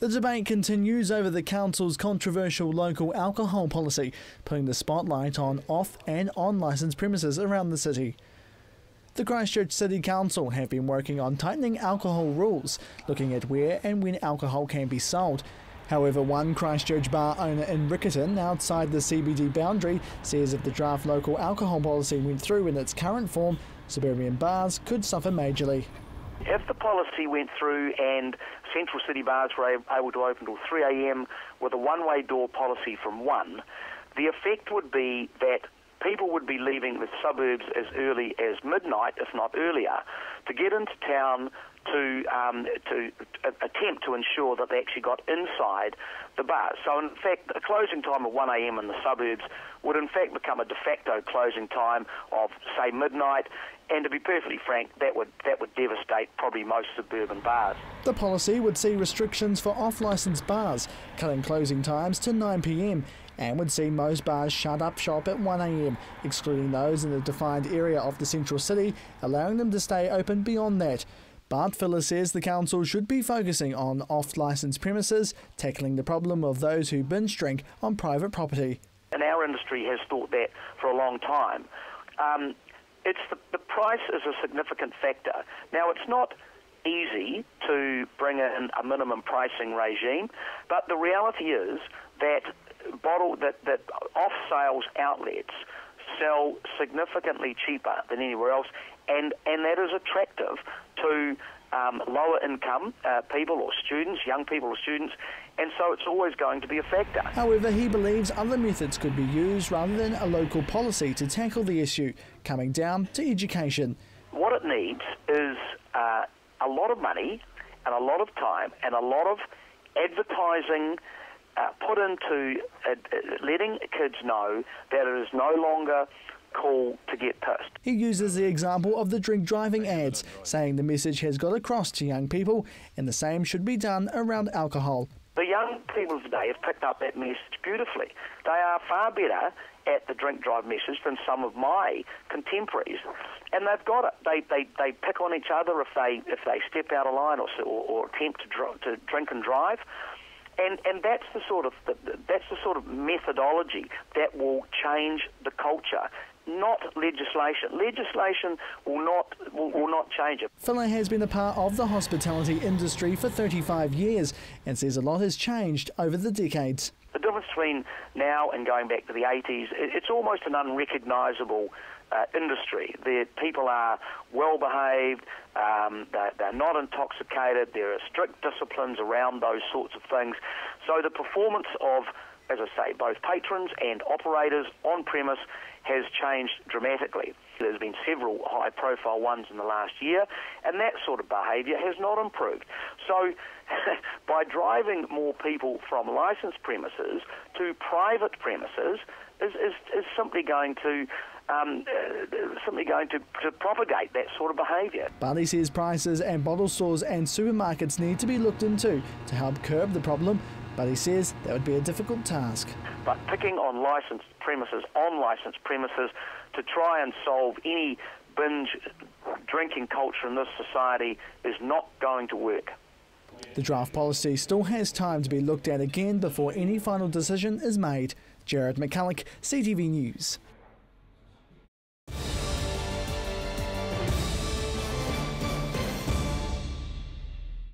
The debate continues over the council's controversial local alcohol policy, putting the spotlight on off and on licensed premises around the city. The Christchurch City Council have been working on tightening alcohol rules, looking at where and when alcohol can be sold. However, one Christchurch bar owner in Riccarton, outside the CBD boundary, says if the draft local alcohol policy went through in its current form, suburban bars could suffer majorly. If the policy went through and central city bars were able to open till 3 a.m. with a one-way door policy from 1, the effect would be that people would be leaving the suburbs as early as midnight, if not earlier, to get into town to attempt to ensure that they actually got inside the bars. So in fact, a closing time of 1 a.m. in the suburbs would in fact become a de facto closing time of, say, midnight, and to be perfectly frank, that would devastate probably most suburban bars. The policy would see restrictions for off-licensed bars, cutting closing times to 9 p.m, and would see most bars shut up shop at 1 a.m, excluding those in a defined area of the central city, allowing them to stay open beyond that. Bart Filler says the council should be focusing on off-licensed premises, tackling the problem of those who binge drink on private property. And our industry has thought that for a long time. It's the price is a significant factor. Now, it's not easy to bring in a minimum pricing regime, but the reality is that off-sales outlets sell significantly cheaper than anywhere else, and that is attractive to lower income people or students, young people or students, and so it's always going to be a factor. However, he believes other methods could be used rather than a local policy to tackle the issue, coming down to education. What it needs is a lot of money and a lot of time and a lot of advertising put into letting kids know that it is no longer cool to get pissed. He uses the example of the drink driving ads, saying the message has got across to young people, and the same should be done around alcohol. The young people today have picked up that message beautifully. They are far better at the drink drive message than some of my contemporaries, and they've got it. They pick on each other if they step out of line or attempt to drink and drive. And that's the sort of methodology that will change the culture, not legislation. Legislation will not change it. Filler has been a part of the hospitality industry for 35 years and says a lot has changed over the decades. The difference between now and going back to the 80s, it's almost an unrecognisable industry. The people are well behaved, they're not intoxicated, there are strict disciplines around those sorts of things. So the performance of, as I say, both patrons and operators on premise has changed dramatically. There's been several high-profile ones in the last year, and that sort of behaviour has not improved. So by driving more people from licensed premises to private premises is simply going to propagate that sort of behaviour. But he says prices and bottle stores and supermarkets need to be looked into to help curb the problem, but he says that would be a difficult task. But picking on licensed premises, to try and solve any binge drinking culture in this society is not going to work. The draft policy still has time to be looked at again before any final decision is made. Jared McCulloch, CTV News.